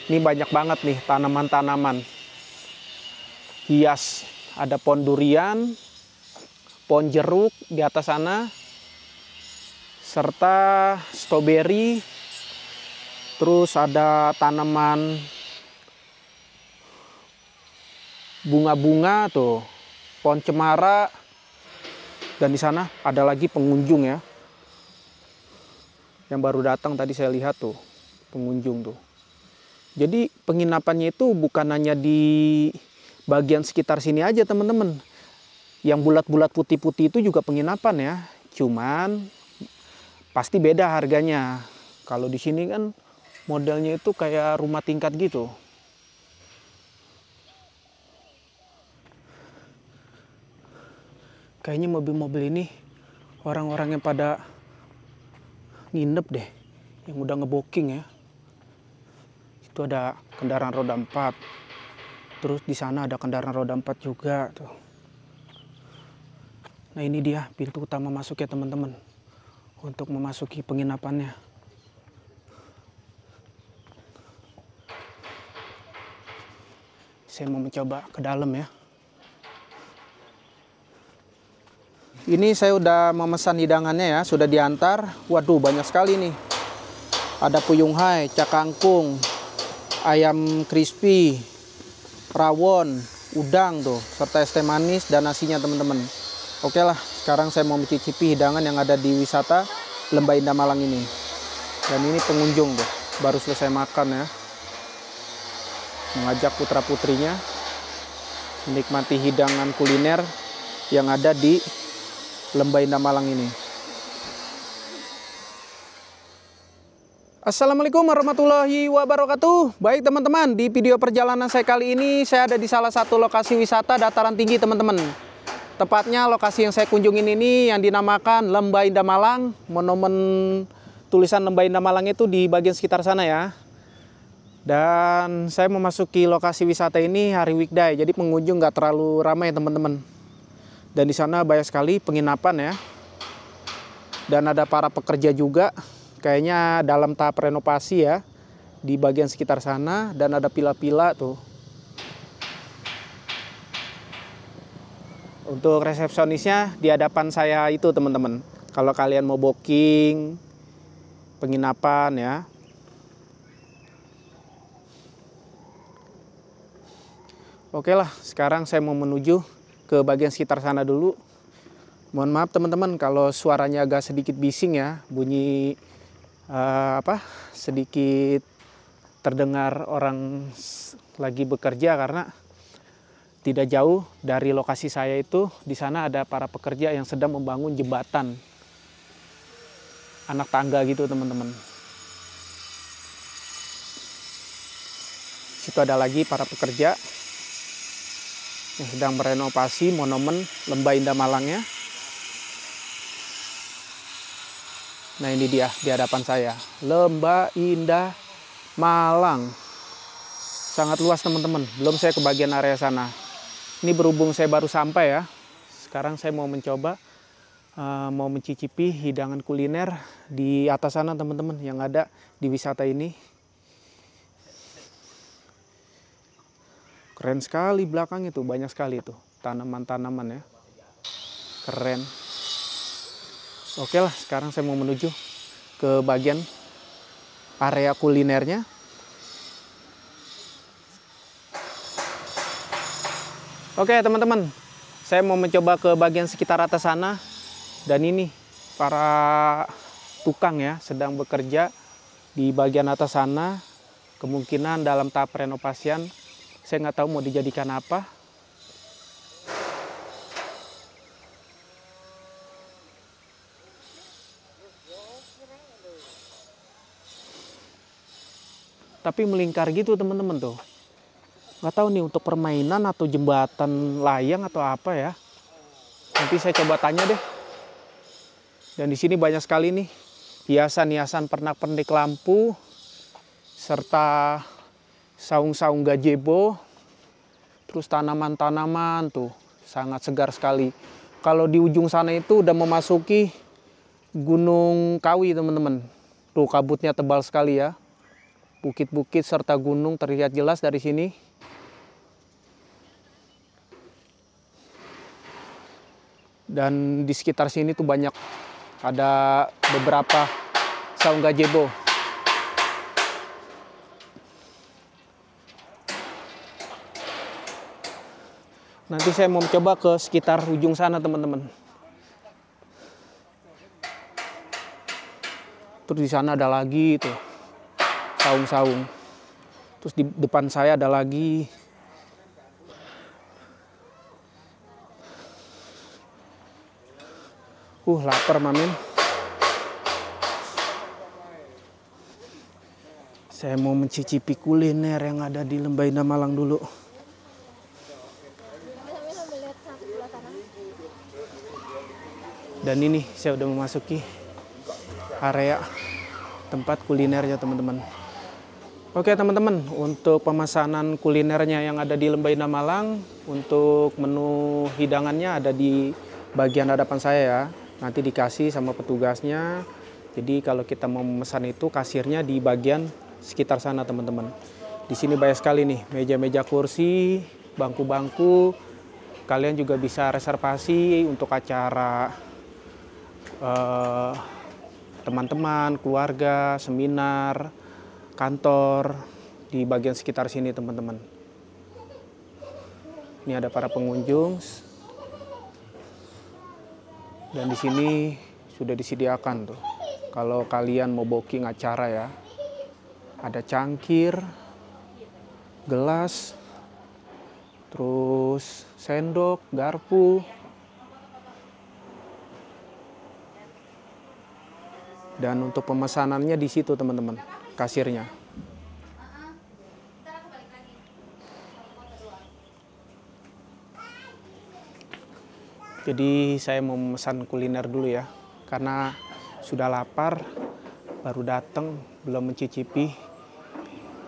Ini banyak banget nih tanaman-tanaman hias. Ada pohon durian, pohon jeruk di atas sana, serta stroberi. Terus ada tanaman bunga-bunga tuh, pohon cemara. Dan di sana ada lagi pengunjung ya. Yang baru datang tadi saya lihat tuh, pengunjung tuh. Jadi penginapannya itu bukan hanya di bagian sekitar sini aja teman-teman. Yang bulat-bulat putih-putih itu juga penginapan ya. Cuman pasti beda harganya. Kalau di sini kan modelnya itu kayak rumah tingkat gitu. Kayaknya mobil-mobil ini orang-orang yang pada nginep deh. Yang udah ngebooking ya. Itu ada kendaraan roda 4. Terus di sana ada kendaraan roda 4 juga tuh. Nah ini dia pintu utama masuk ya teman-teman. Untuk memasuki penginapannya. Saya mau mencoba ke dalam ya. Ini saya udah memesan hidangannya ya, sudah diantar. Waduh, banyak sekali nih. Ada puyung hai, cak kangkung, ayam crispy, rawon, udang tuh, serta es teh manis dan nasinya teman-teman. Oke lah, sekarang saya mau mencicipi hidangan yang ada di wisata Lembah Indah Malang ini. Dan ini pengunjung tuh, baru selesai makan ya. Mengajak putra-putrinya menikmati hidangan kuliner yang ada di Lembah Indah Malang ini. Assalamualaikum warahmatullahi wabarakatuh. Baik teman-teman, di video perjalanan saya kali ini saya ada di salah satu lokasi wisata dataran tinggi teman-teman. Tepatnya lokasi yang saya kunjungin ini yang dinamakan Lembah Indah Malang. Monumen tulisan Lembah Indah Malang itu di bagian sekitar sana ya. Dan saya memasuki lokasi wisata ini hari weekday, jadi pengunjung nggak terlalu ramai teman-teman. Dan di sana banyak sekali penginapan ya. Dan ada para pekerja juga. Kayaknya dalam tahap renovasi ya. Di bagian sekitar sana. Dan ada pila-pila tuh. Untuk resepsionisnya di hadapan saya itu teman-teman. Kalau kalian mau booking penginapan ya. Oke lah, sekarang saya mau menuju ke bagian sekitar sana dulu. Mohon maaf teman-teman kalau suaranya agak sedikit bising ya, bunyi sedikit terdengar orang lagi bekerja karena tidak jauh dari lokasi saya itu di sana ada para pekerja yang sedang membangun jembatan anak tangga gitu teman-teman. Situ ada lagi para pekerja yang sedang merenovasi monumen Lembah Indah Malangnya. Nah ini dia di hadapan saya, Lembah Indah Malang. Sangat luas teman-teman, belum saya ke bagian area sana. Ini berhubung saya baru sampai ya. Sekarang saya mau mencoba, mau mencicipi hidangan kuliner di atas sana teman-teman yang ada di wisata ini. Keren sekali belakang itu, banyak sekali tuh tanaman-tanaman ya. Keren. Oke lah, sekarang saya mau menuju ke bagian area kulinernya. Oke teman-teman, saya mau mencoba ke bagian sekitar atas sana. Dan ini para tukang ya sedang bekerja di bagian atas sana. Kemungkinan dalam tahap renovasian. Saya nggak tahu mau dijadikan apa. Tapi melingkar gitu teman-teman tuh. Nggak tahu nih untuk permainan atau jembatan layang atau apa ya. Nanti saya coba tanya deh. Dan di sini banyak sekali nih hiasan-hiasan pernak-pernik lampu serta saung-saung gazebo. Terus tanaman-tanaman tuh sangat segar sekali. Kalau di ujung sana itu udah memasuki Gunung Kawi teman-teman. Tuh kabutnya tebal sekali ya. Bukit-bukit serta gunung terlihat jelas dari sini. Dan di sekitar sini tuh banyak, ada beberapa saung gazebo. Nanti saya mau coba ke sekitar ujung sana teman-teman. Terus di sana ada lagi tuh saung-saung. Terus di depan saya ada lagi. Lapar mamin. Saya mau mencicipi kuliner yang ada di Lembah Indah Malang dulu. Dan ini saya udah memasuki area tempat kulinernya teman-teman. Oke teman-teman, untuk pemesanan kulinernya yang ada di Lembah Indah Malang, untuk menu hidangannya ada di bagian hadapan saya ya. Nanti dikasih sama petugasnya. Jadi kalau kita mau memesan itu kasirnya di bagian sekitar sana teman-teman. Di sini banyak sekali nih meja-meja, kursi, bangku-bangku. Kalian juga bisa reservasi untuk acara teman-teman, keluarga, seminar, kantor di bagian sekitar sini teman-teman. Ini ada para pengunjung. Dan di sini sudah disediakan tuh. Kalau kalian mau booking acara ya. Ada cangkir, gelas, terus sendok, garpu. Dan untuk pemesanannya di situ teman-teman, kasirnya. Jadi saya mau memesan kuliner dulu ya, karena sudah lapar, baru datang, belum mencicipi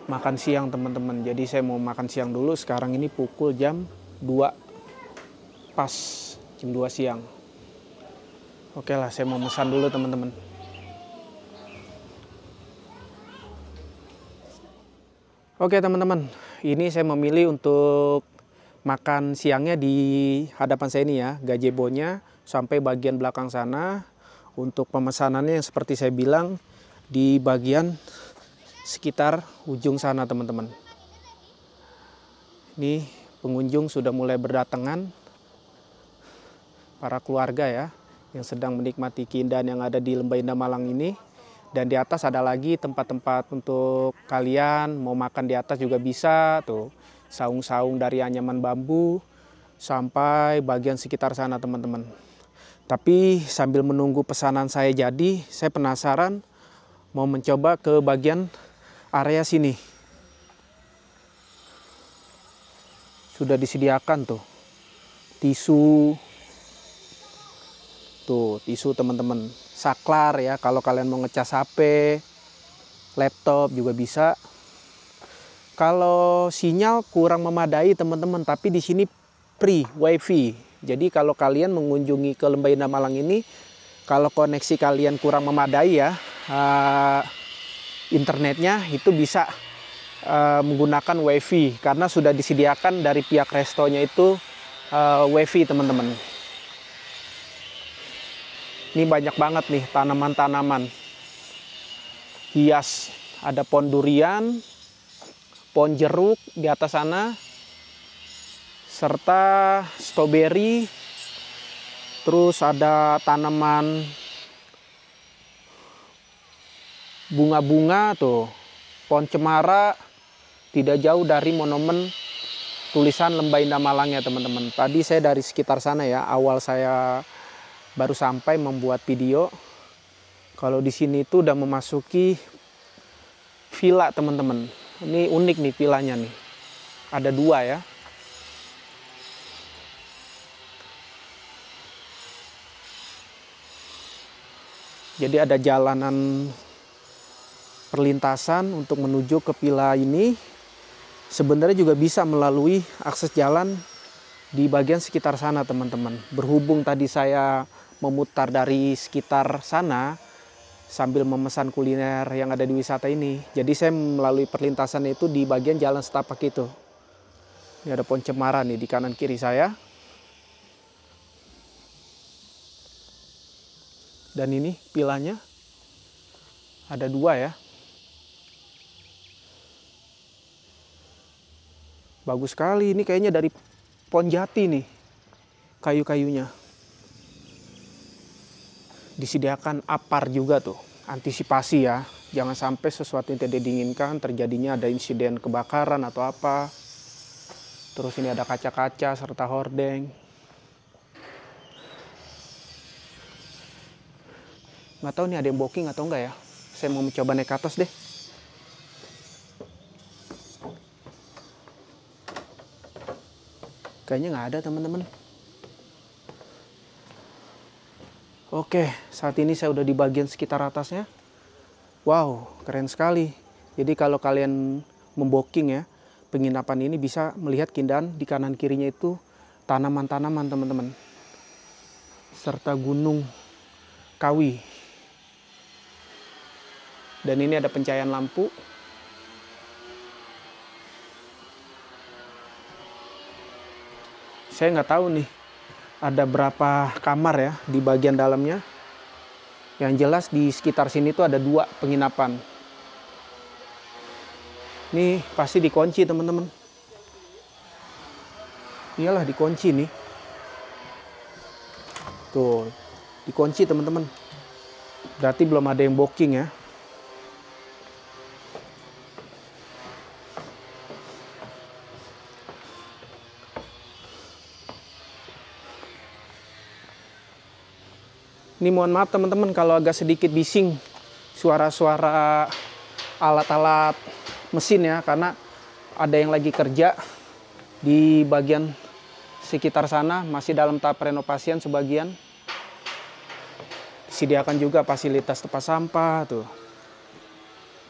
makan siang teman-teman. Jadi saya mau makan siang dulu, sekarang ini pukul jam 2, pas jam 2 siang. Oke lah, saya mau memesan dulu teman-teman. Oke teman-teman, ini saya memilih untuk makan siangnya di hadapan saya ini ya, gazebo-nya sampai bagian belakang sana. Untuk pemesanannya yang seperti saya bilang di bagian sekitar ujung sana teman-teman. Ini pengunjung sudah mulai berdatangan, para keluarga ya, yang sedang menikmati keindahan yang ada di Lembah Indah Malang ini. Dan di atas ada lagi tempat-tempat untuk kalian mau makan di atas juga bisa tuh. Saung-saung dari anyaman bambu sampai bagian sekitar sana teman-teman. Tapi sambil menunggu pesanan saya jadi, saya penasaran mau mencoba ke bagian area sini. Sudah disediakan tuh tisu. Tuh tisu teman-teman. Saklar ya, kalau kalian mau ngecas HP, laptop juga bisa. Kalau sinyal kurang memadai teman-teman, tapi di sini free wifi. Jadi kalau kalian mengunjungi ke Lembah Indah Malang ini, kalau koneksi kalian kurang memadai ya, internetnya itu bisa menggunakan wifi, karena sudah disediakan dari pihak restonya itu wifi teman-teman. Ini banyak banget nih tanaman-tanaman hias. Ada pohon durian, pohon jeruk di atas sana, serta stroberi. Terus ada tanaman bunga-bunga tuh, pohon cemara, tidak jauh dari monumen tulisan Lembah Indah Malang ya teman-teman. Tadi saya dari sekitar sana ya, awal saya baru sampai membuat video. Kalau di sini tuh udah memasuki villa teman-teman. Ini unik nih villanya nih. Ada 2 ya. Jadi ada jalanan perlintasan untuk menuju ke villa ini. Sebenarnya juga bisa melalui akses jalan di bagian sekitar sana teman-teman. Berhubung tadi saya memutar dari sekitar sana, sambil memesan kuliner yang ada di wisata ini. Jadi saya melalui perlintasan itu di bagian jalan setapak itu. Ini ada pohon cemara nih di kanan kiri saya. Dan ini pilanya ada 2 ya. Bagus sekali, ini kayaknya dari pohon jati nih kayu-kayunya. Disediakan apar juga tuh, antisipasi ya. Jangan sampai sesuatu yang tidak diinginkan terjadinya ada insiden kebakaran atau apa. Terus ini ada kaca-kaca serta hordeng. Nggak tahu nih ada yang booking atau enggak ya. Saya mau mencoba naik ke atas deh. Kayaknya nggak ada teman-teman. Oke, saat ini saya udah di bagian sekitar atasnya. Wow, keren sekali. Jadi kalau kalian membooking ya, penginapan ini bisa melihat keindahan di kanan kirinya itu tanaman-tanaman teman-teman. Serta gunung kawi. Dan ini ada pencahayaan lampu. Saya nggak tahu nih ada berapa kamar ya di bagian dalamnya. Yang jelas di sekitar sini tuh ada 2 penginapan. Ini pasti dikunci teman-teman. Iyalah dikunci nih. Tuh, dikunci teman-teman. Berarti belum ada yang booking ya. Ini mohon maaf teman-teman kalau agak sedikit bising suara-suara alat-alat mesin ya, karena ada yang lagi kerja di bagian sekitar sana, masih dalam tahap renovasian sebagian. Disediakan juga fasilitas tempat sampah tuh.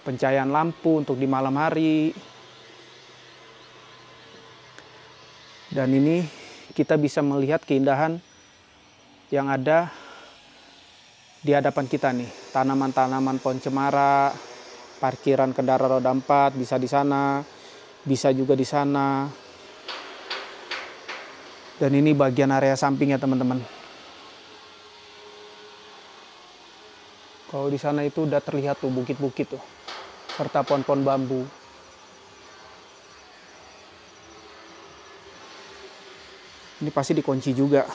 Pencahayaan lampu untuk di malam hari. Dan ini kita bisa melihat keindahan yang ada di hadapan kita nih, tanaman-tanaman pohon cemara, parkiran kendaraan roda 4 bisa di sana, bisa juga di sana. Dan ini bagian area sampingnya teman-teman. Kalau di sana itu udah terlihat tuh bukit-bukit tuh, serta pohon-pohon bambu. Ini pasti dikunci juga,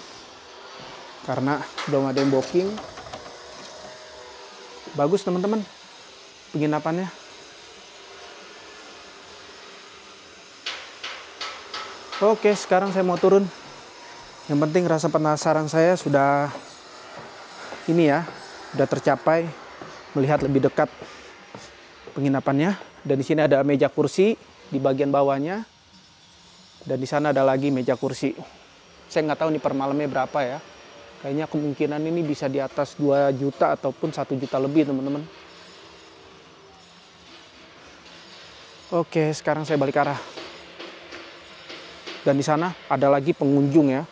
karena belum ada yang booking. Bagus teman-teman penginapannya. Oke, sekarang saya mau turun. Yang penting rasa penasaran saya sudah ini ya, sudah tercapai, melihat lebih dekat penginapannya. Dan di sini ada meja kursi di bagian bawahnya. Dan di sana ada lagi meja kursi. Saya nggak tahu nih per malamnya berapa ya. Kayaknya kemungkinan ini bisa di atas 2 juta ataupun 1 juta lebih teman-teman. Oke, sekarang saya balik arah. Dan di sana ada lagi pengunjung ya.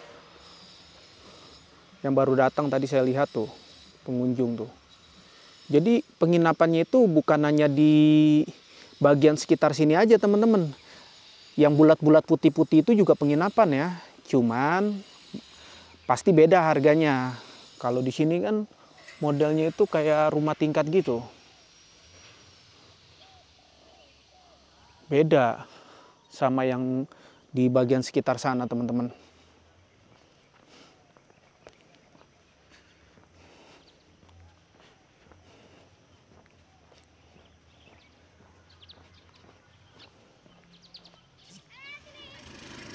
Yang baru datang tadi saya lihat tuh, pengunjung tuh. Jadi penginapannya itu bukan hanya di bagian sekitar sini aja teman-teman. Yang bulat-bulat putih-putih itu juga penginapan ya. Cuman pasti beda harganya. Kalau di sini kan modelnya itu kayak rumah tingkat gitu. Beda sama yang di bagian sekitar sana, teman-teman.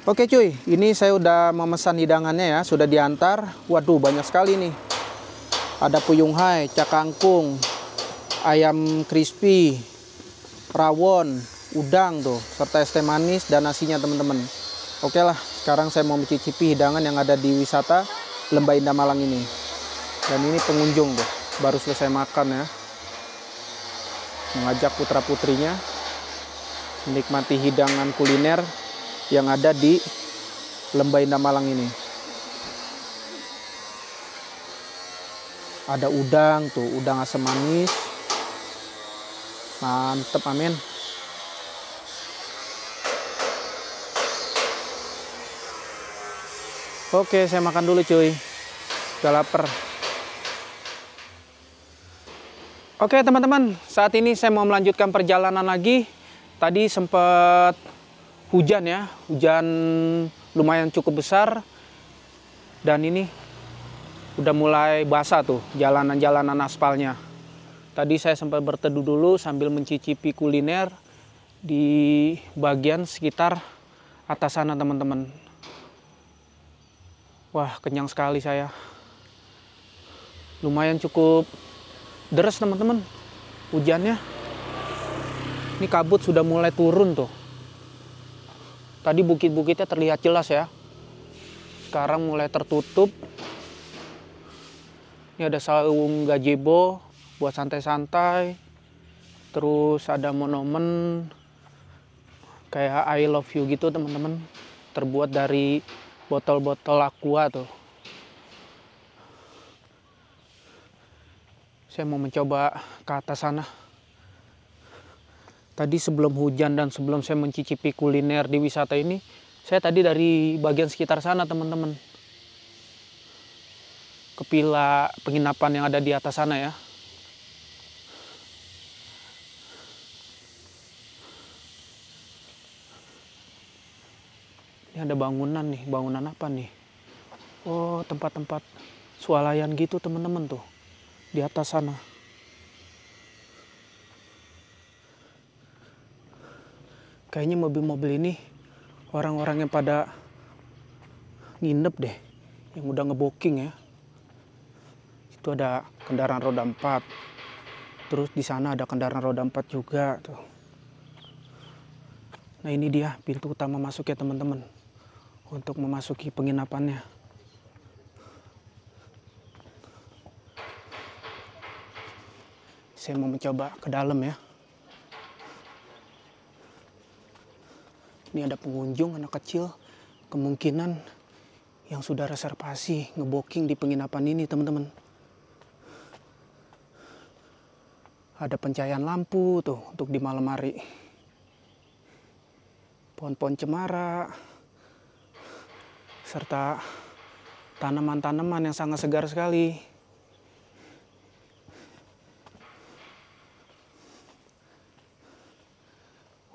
Oke cuy, ini saya udah memesan hidangannya ya, sudah diantar. Waduh, banyak sekali nih. Ada puyung hai, cak kangkung, ayam crispy, rawon, udang tuh, serta es teh manis dan nasinya teman-teman. Oke lah, sekarang saya mau mencicipi hidangan yang ada di wisata Lembah Indah Malang ini. Dan ini pengunjung tuh, baru selesai makan ya. Mengajak putra-putrinya menikmati hidangan kuliner yang ada di Lembah Indah Malang ini. Ada udang tuh, udang asam manis. Mantep, amin. Oke, saya makan dulu cuy. Udah lapar. Oke teman-teman, saat ini saya mau melanjutkan perjalanan lagi. Tadi sempat hujan ya, hujan lumayan cukup besar. Dan ini udah mulai basah tuh jalanan-jalanan aspalnya. Tadi saya sempat berteduh dulu sambil mencicipi kuliner di bagian sekitar atas sana teman-teman. Wah, kenyang sekali saya. Lumayan cukup deras teman-teman hujannya. Ini kabut sudah mulai turun tuh. Tadi bukit-bukitnya terlihat jelas ya. Sekarang mulai tertutup. Ini ada saung gazebo buat santai-santai. Terus ada monumen kayak I love you gitu teman-teman. Terbuat dari botol-botol aqua tuh. Saya mau mencoba ke atas sana. Tadi sebelum hujan dan sebelum saya mencicipi kuliner di wisata ini, saya tadi dari bagian sekitar sana teman-teman. Ke villa penginapan yang ada di atas sana ya. Ini ada bangunan nih, bangunan apa nih? Oh, tempat-tempat swalayan gitu teman-teman tuh. Di atas sana. Kayaknya mobil-mobil ini orang-orang yang pada nginep deh. Yang udah ngebooking ya. Itu ada kendaraan roda 4. Terus di sana ada kendaraan roda 4 juga tuh. Nah, ini dia pintu utama masuk ya teman-teman. Untuk memasuki penginapannya. Saya mau mencoba ke dalam ya. Ini ada pengunjung anak kecil. Kemungkinan yang sudah reservasi ngebooking di penginapan ini teman-teman. Ada pencahayaan lampu tuh untuk di malam hari. Pohon-pohon cemara. Serta tanaman-tanaman yang sangat segar sekali.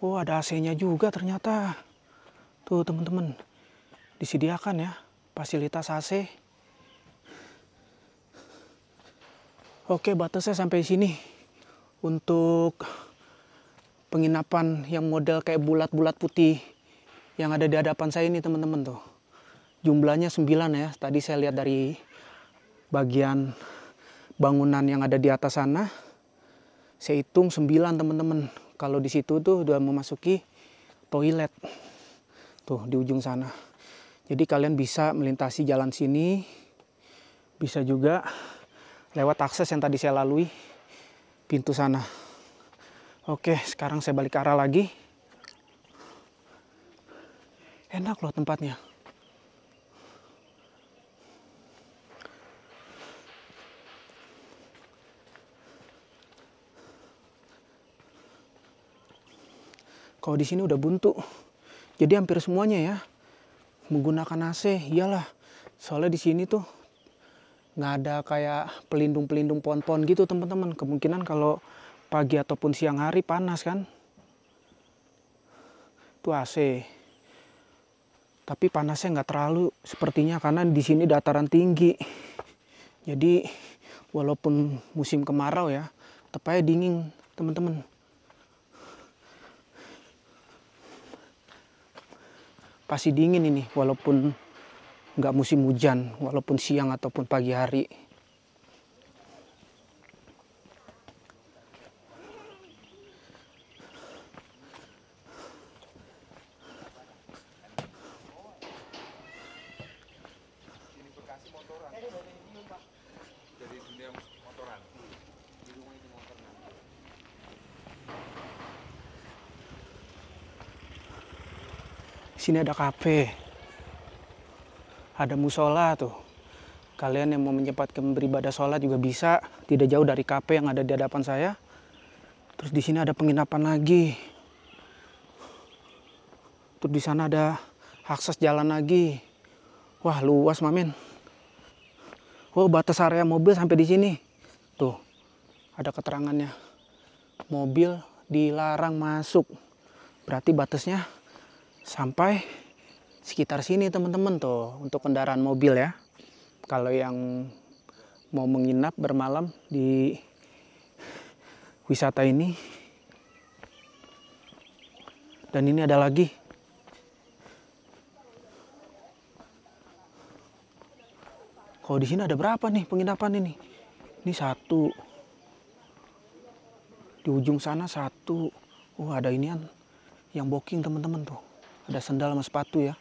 Oh, ada AC-nya juga ternyata. Tuh teman-teman. Disediakan ya fasilitas AC. Oke, batasnya sampai sini. Untuk penginapan yang model kayak bulat-bulat putih yang ada di hadapan saya ini teman-teman tuh. Jumlahnya 9 ya. Tadi saya lihat dari bagian bangunan yang ada di atas sana. Saya hitung 9 teman-teman. Kalau di situ tuh udah memasuki toilet. Tuh di ujung sana. Jadi kalian bisa melintasi jalan sini. Bisa juga lewat akses yang tadi saya lalui. Pintu sana. Oke, sekarang saya balik ke arah lagi. Enak loh tempatnya. Kalau di sini udah buntu. Jadi hampir semuanya ya menggunakan AC. Iyalah. Soalnya di sini tuh nggak ada kayak pelindung-pelindung pohon-pohon gitu teman-teman. Kemungkinan kalau pagi ataupun siang hari panas kan. Itu AC. Tapi panasnya nggak terlalu sepertinya karena di sini dataran tinggi. Jadi walaupun musim kemarau ya, tetap aja dingin teman-teman. Pasti dingin ini walaupun nggak musim hujan, walaupun siang ataupun pagi hari. Sini ada kafe. Ada musola tuh. Kalian yang mau menyempatkan beribadah sholat juga bisa, tidak jauh dari kafe yang ada di hadapan saya. Terus di sini ada penginapan lagi. Terus di sana ada akses jalan lagi. Wah, luas, Mamen. Oh, batas area mobil sampai di sini. Tuh, ada keterangannya. Mobil dilarang masuk. Berarti batasnya sampai sekitar sini, teman-teman, tuh, untuk kendaraan mobil ya. Kalau yang mau menginap bermalam di wisata ini. Dan ini ada lagi. Kalau di sini ada berapa nih penginapan ini? Ini satu. Di ujung sana satu. Oh, ada inian yang booking, teman-teman, tuh. Ada sendal sama sepatu ya.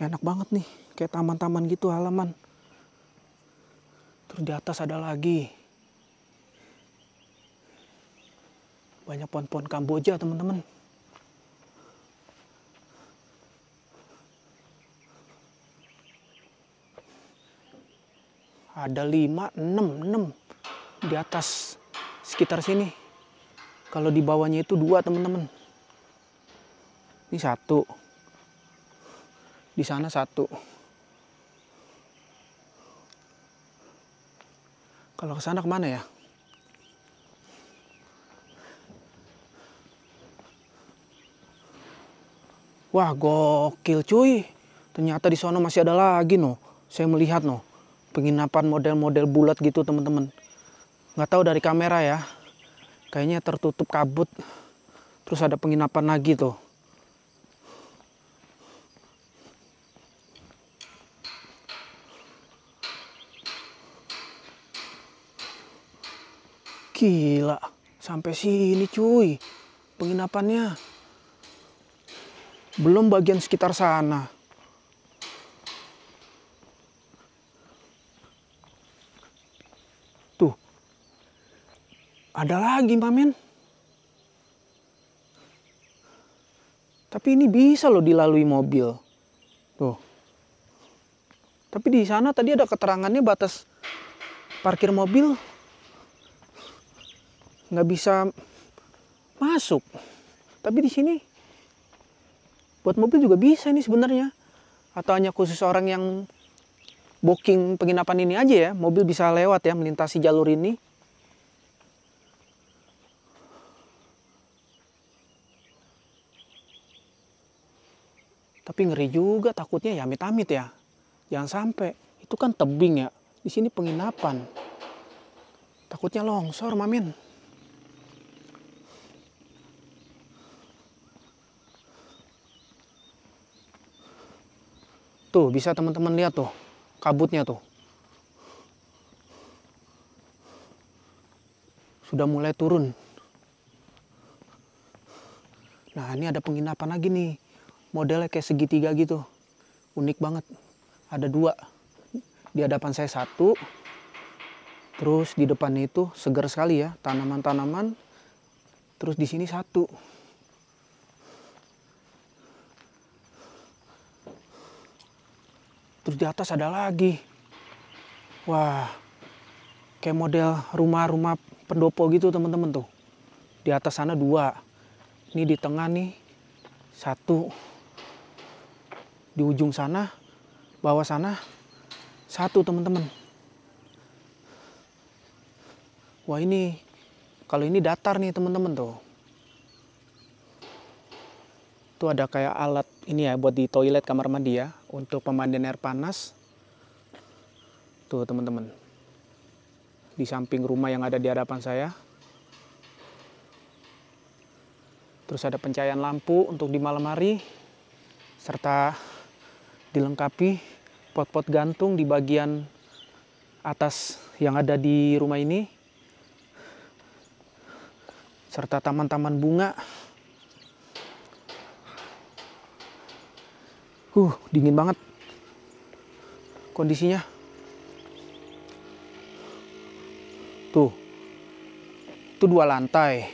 Enak banget nih. Kayak taman-taman gitu halaman. Terus di atas ada lagi. Banyak pohon-pohon Kamboja, teman-teman. Ada 5, 6 di atas sekitar sini. Kalau di bawahnya itu 2, teman-teman. Ini 1. Di sana 1. Kalau ke sana kemana ya? Wah, gokil cuy. Ternyata di sana masih ada lagi noh. Saya melihat noh. Penginapan model-model bulat gitu, teman-teman. Nggak tahu dari kamera ya. Kayaknya tertutup kabut. Terus ada penginapan lagi tuh. Gila, sampai sini cuy penginapannya. Belum bagian sekitar sana. Tuh. Ada lagi, Mamen. Tapi ini bisa loh dilalui mobil. Tuh. Tapi di sana tadi ada keterangannya batas parkir mobil nggak bisa masuk. Tapi di sini buat mobil juga bisa ini sebenarnya. Atau hanya khusus orang yang booking penginapan ini aja ya, mobil bisa lewat ya, melintasi jalur ini. Tapi ngeri juga, takutnya ya amit-amit ya. Jangan sampai, itu kan tebing ya. Di sini penginapan. Takutnya longsor, Mamin. Tuh, bisa teman-teman lihat tuh, kabutnya tuh. Sudah mulai turun. Nah, ini ada penginapan lagi nih. Modelnya kayak segitiga gitu. Unik banget. Ada 2. Di hadapan saya 1. Terus di depannya itu segar sekali ya, tanaman-tanaman. Terus di sini 1. Terus di atas ada lagi. Wah, kayak model rumah-rumah pendopo gitu, teman-teman tuh. Di atas sana 2. Ini di tengah nih 1. Di ujung sana, bawah sana 1, teman-teman. Wah, ini kalau ini datar nih, teman-teman tuh. Tuh ada kayak alat ini ya buat di toilet kamar mandi ya, untuk pemandian air panas. Tuh, teman-teman. Di samping rumah yang ada di hadapan saya. Terus ada pencahayaan lampu untuk di malam hari. Serta dilengkapi pot-pot gantung di bagian atas yang ada di rumah ini. Serta taman-taman bunga. Dingin banget kondisinya. Tuh. Itu 2 lantai.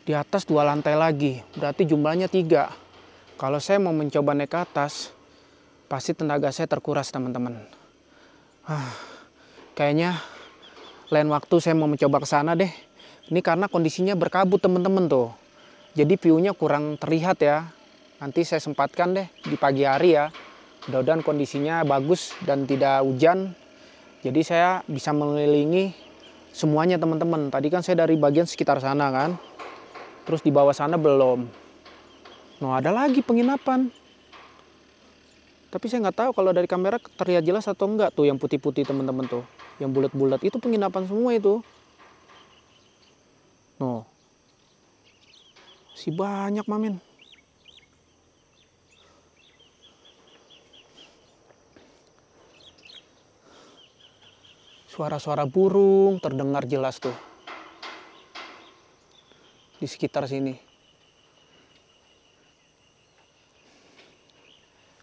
Di atas 2 lantai lagi. Berarti jumlahnya 3. Kalau saya mau mencoba naik ke atas, pasti tenaga saya terkuras teman-teman. Kayaknya lain waktu saya mau mencoba ke sana deh. Ini karena kondisinya berkabut teman-teman tuh. Jadi view-nya kurang terlihat ya. Nanti saya sempatkan deh di pagi hari ya. Mudah-mudahan kondisinya bagus dan tidak hujan. Jadi saya bisa mengelilingi semuanya teman-teman. Tadi kan saya dari bagian sekitar sana kan. Terus di bawah sana belum. Nah ada lagi penginapan. Tapi saya nggak tahu kalau dari kamera terlihat jelas atau enggak tuh yang putih-putih teman-teman tuh. Yang bulat-bulat itu penginapan semua itu. No. Si banyak mamin. Suara-suara burung terdengar jelas tuh. Di sekitar sini.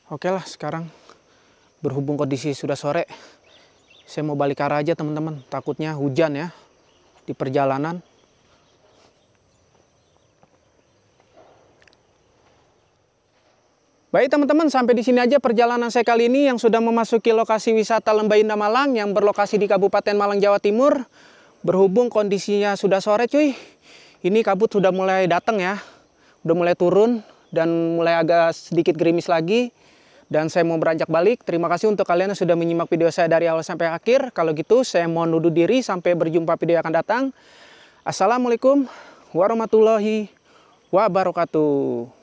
Oke lah sekarang berhubung kondisi sudah sore, saya mau balik arah aja teman-teman. Takutnya hujan ya di perjalanan. Baik teman-teman, sampai di sini aja perjalanan saya kali ini yang sudah memasuki lokasi wisata Lembah Indah Malang yang berlokasi di Kabupaten Malang, Jawa Timur. Berhubung kondisinya sudah sore cuy, ini kabut sudah mulai datang ya, udah mulai turun dan mulai agak sedikit gerimis lagi. Dan saya mau beranjak balik. Terima kasih untuk kalian yang sudah menyimak video saya dari awal sampai akhir. Kalau gitu saya mohon undur diri sampai berjumpa video yang akan datang. Assalamualaikum warahmatullahi wabarakatuh.